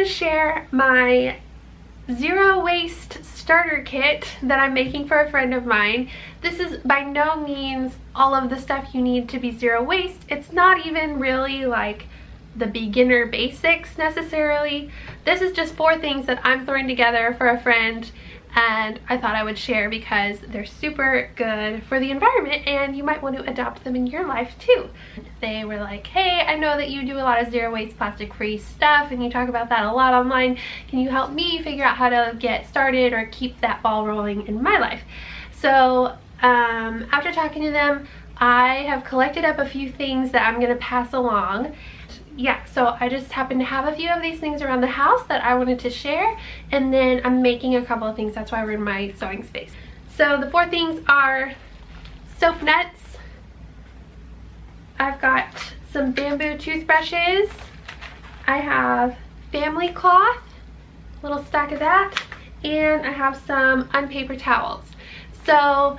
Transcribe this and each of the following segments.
share my zero waste starter kit that I'm making for a friend of mine. This is by no means all of the stuff you need to be zero waste. It's not even really like the beginner basics necessarily. This is just 4 things that I'm throwing together for a friend, and I thought I would share because they're super good for the environment and you might want to adopt them in your life too. They were like, hey, I know that you do a lot of zero waste plastic free stuff and you talk about that a lot online. Can you help me figure out how to get started or keep that ball rolling in my life? So after talking to them, I have collected up a few things that I'm going to pass along. Yeah, so I just happen to have a few of these things around the house that I wanted to share, and then I'm making a couple of things. That's why we're in my sewing space. So the 4 things are soap nuts. I've got some bamboo toothbrushes. I have family cloth, a little stack of that, and I have some unpaper towels. So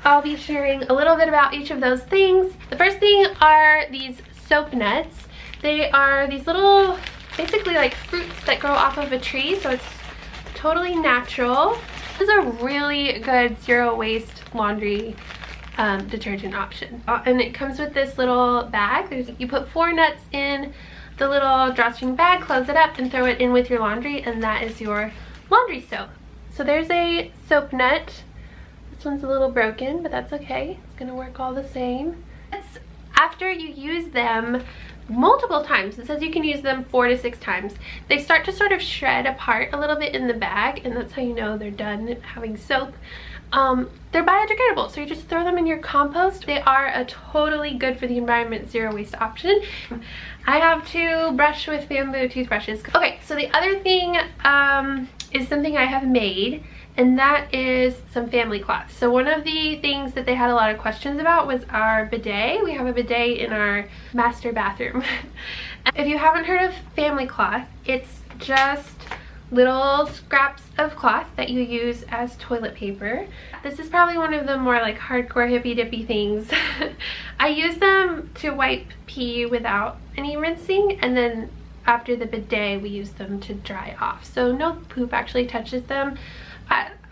I'll be sharing a little bit about each of those things. The first thing are these soap nuts. They are these little, basically like fruits that grow off of a tree, so it's totally natural. This is a really good zero waste laundry detergent option. And it comes with this little bag. You put 4 nuts in the little drawstring bag, close it up, and throw it in with your laundry, and that is your laundry soap. So there's a soap nut. This one's a little broken, but that's okay. It's gonna work all the same. After you use them multiple times, it says you can use them 4 to 6 times, they start to sort of shred apart a little bit in the bag, and that's how you know they're done having soap. They're biodegradable, so you just throw them in your compost. They are a totally good for the environment zero waste option. I have to brush with bamboo toothbrushes. Okay, so the other thing is something I have made, and that is some family cloth. So one of the things that they had a lot of questions about was our bidet. We have a bidet in our master bathroom. If you haven't heard of family cloth, it's just little scraps of cloth that you use as toilet paper. This is probably one of the more like hardcore hippy dippy things. I use them to wipe pee without any rinsing, and then after the bidet we use them to dry off, so no poop actually touches them.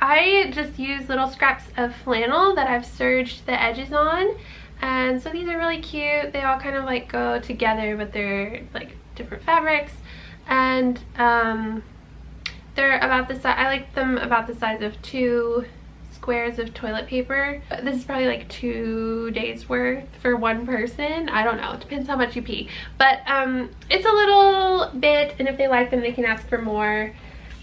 I just use little scraps of flannel that I've serged the edges on, and so these are really cute. They all kind of like go together, but they're like different fabrics, and they're about the size. I like them about the size of 2 squares of toilet paper. This is probably like 2 days worth for one person. I don't know, it depends how much you pee, but it's a little bit, and if they like them they can ask for more.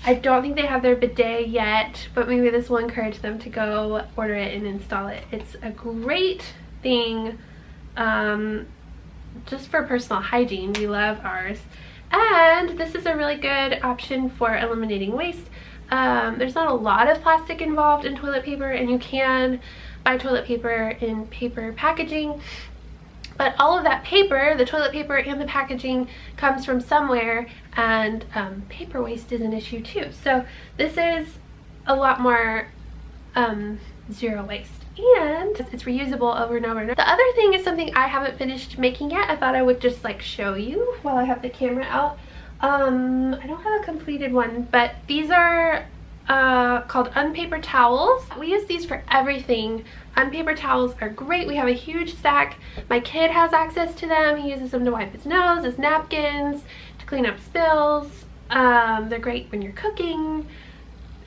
I don't think they have their bidet yet, but maybe this will encourage them to go order it and install it. It's a great thing just for personal hygiene. We love ours. And this is a really good option for eliminating waste. There's not a lot of plastic involved in toilet paper, and you can buy toilet paper in paper packaging. But all of that paper, the toilet paper and the packaging, comes from somewhere, and paper waste is an issue too. So this is a lot more zero waste, and it's reusable over and over. The other thing is something I haven't finished making yet. I thought I would just like show you while I have the camera out. I don't have a completed one, but these are called unpaper towels. We use these for everything. Unpaper towels are great. We have a huge stack. My kid has access to them. He uses them to wipe his nose, as napkins, to clean up spills. They're great when you're cooking.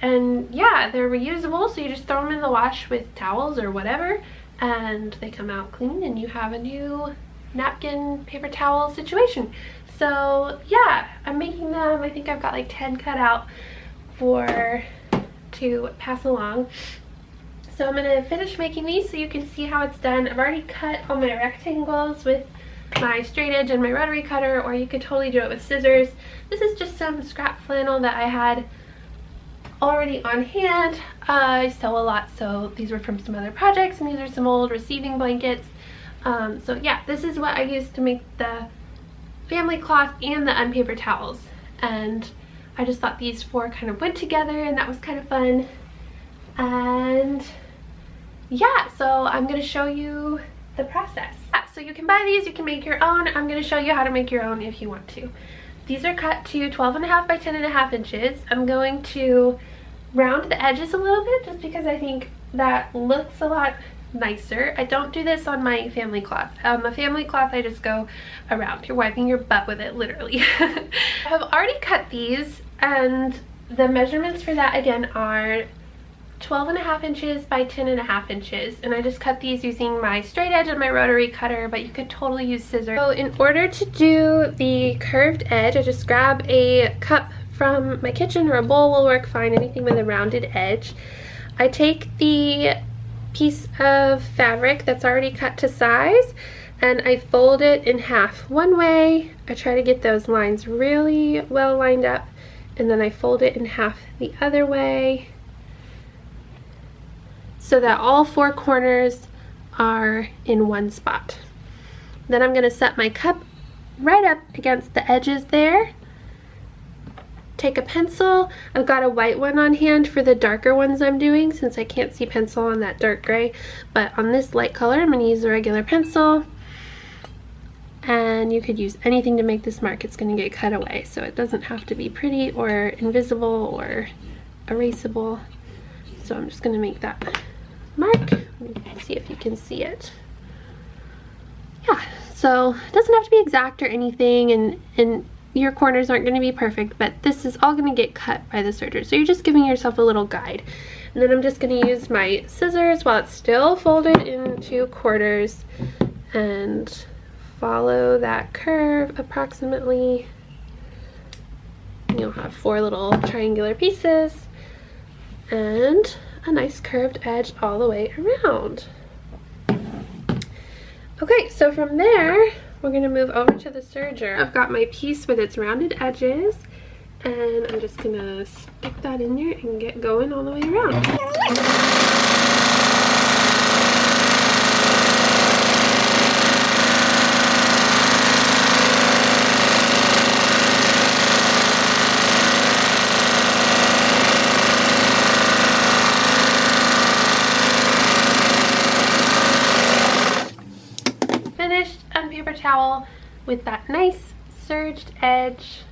And yeah, they're reusable, so you just throw them in the wash with towels or whatever, and they come out clean, and you have a new napkin paper towel situation. So yeah, I'm making them. I think I've got like 10 cut out to pass along. So I'm gonna finish making these so you can see how it's done. I've already cut all my rectangles with my straight edge and my rotary cutter, or you could totally do it with scissors. This is just some scrap flannel that I had already on hand. I sew a lot, so these were from some other projects, and these are some old receiving blankets. So yeah, this is what I used to make the family cloth and the unpaper towels, and I just thought these 4 kind of went together, and that was kind of fun. And yeah, so I'm going to show you the process. So you can buy these, you can make your own. I'm going to show you how to make your own if you want to. these are cut to 12.5 by 10.5 inches. I'm going to round the edges a little bit just because I think that looks a lot nicer. I don't do this on my family cloth. A family cloth I just go around. You're wiping your butt with it, literally. I have already cut these, and the measurements for that again are 12.5 inches by 10.5 inches, and I just cut these using my straight edge and my rotary cutter, but you could totally use scissors. So in order to do the curved edge, I just grab a cup from my kitchen, or a bowl will work fine, anything with a rounded edge. I take the piece of fabric that's already cut to size and I fold it in half one way. I try to get those lines really well lined up, and then I fold it in half the other way so that all four corners are in one spot. Then I'm going to set my cup right up against the edges there. Take a pencil. I've got a white one on hand for the darker ones I'm doing, since I can't see pencil on that dark gray, but on this light color I'm going to use a regular pencil, and you could use anything to make this mark. It's going to get cut away, so it doesn't have to be pretty or invisible or erasable. So I'm just going to make that mark. Let me see if you can see it. Yeah, so it doesn't have to be exact or anything, and your corners aren't going to be perfect, but this is all going to get cut by the serger, so you're just giving yourself a little guide. And then I'm just going to use my scissors while it's still folded into quarters and follow that curve approximately. You'll have 4 little triangular pieces and a nice curved edge all the way around. Okay, so from there we're going to move over to the serger. I've got my piece with its rounded edges, and I'm just going to stick that in there and get going all the way around. Paper towel with that nice serged edge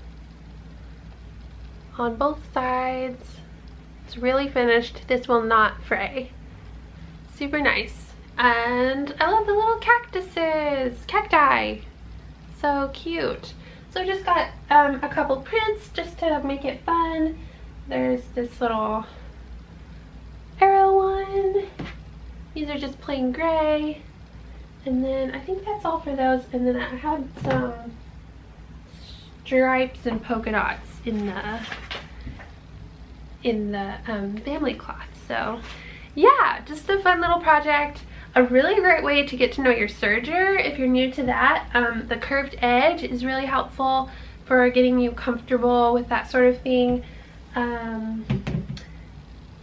on both sides. It's really finished. This will not fray. Super nice. And I love the little cacti. So cute. So I just got a couple prints just to make it fun. There's this little arrow one. These are just plain gray. And then I think that's all for those. And then I had some stripes and polka dots in the family cloth. So yeah, just a fun little project. A really great way to get to know your serger if you're new to that. The curved edge is really helpful for getting you comfortable with that sort of thing.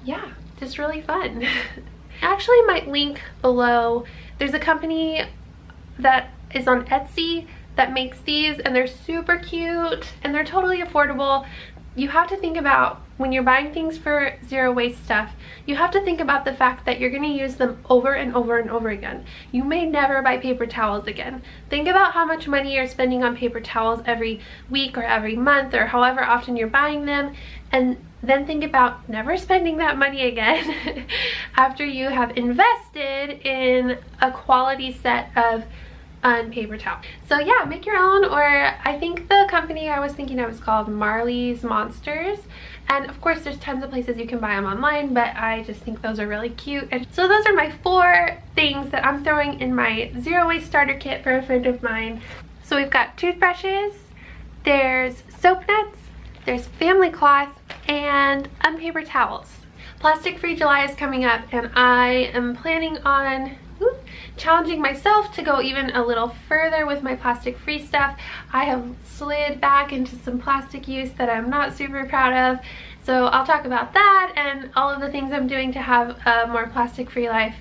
Yeah, just really fun. I actually might link below. There's a company that is on Etsy that makes these, and they're super cute and they're totally affordable. You have to think about, when you're buying things for zero waste stuff, you have to think about the fact that you're going to use them over and over and over again. You may never buy paper towels again. Think about how much money you're spending on paper towels every week or every month or however often you're buying them, and then think about never spending that money again after you have invested in a quality set of paper towel. So yeah, make your own, or I think the company I was thinking of was called Marley's Monsters. And of course there's tons of places you can buy them online, but I just think those are really cute. And so those are my 4 things that I'm throwing in my zero waste starter kit for a friend of mine. So we've got toothbrushes, there's soap nuts, there's family cloth, and unpaper towels. Plastic Free July is coming up, and I am planning on challenging myself to go even a little further with my plastic free stuff. I have slid back into some plastic use that I'm not super proud of, so I'll talk about that and all of the things I'm doing to have a more plastic free life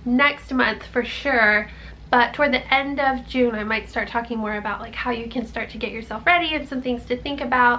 next month for sure. But toward the end of June I might start talking more about like how you can start to get yourself ready and some things to think about.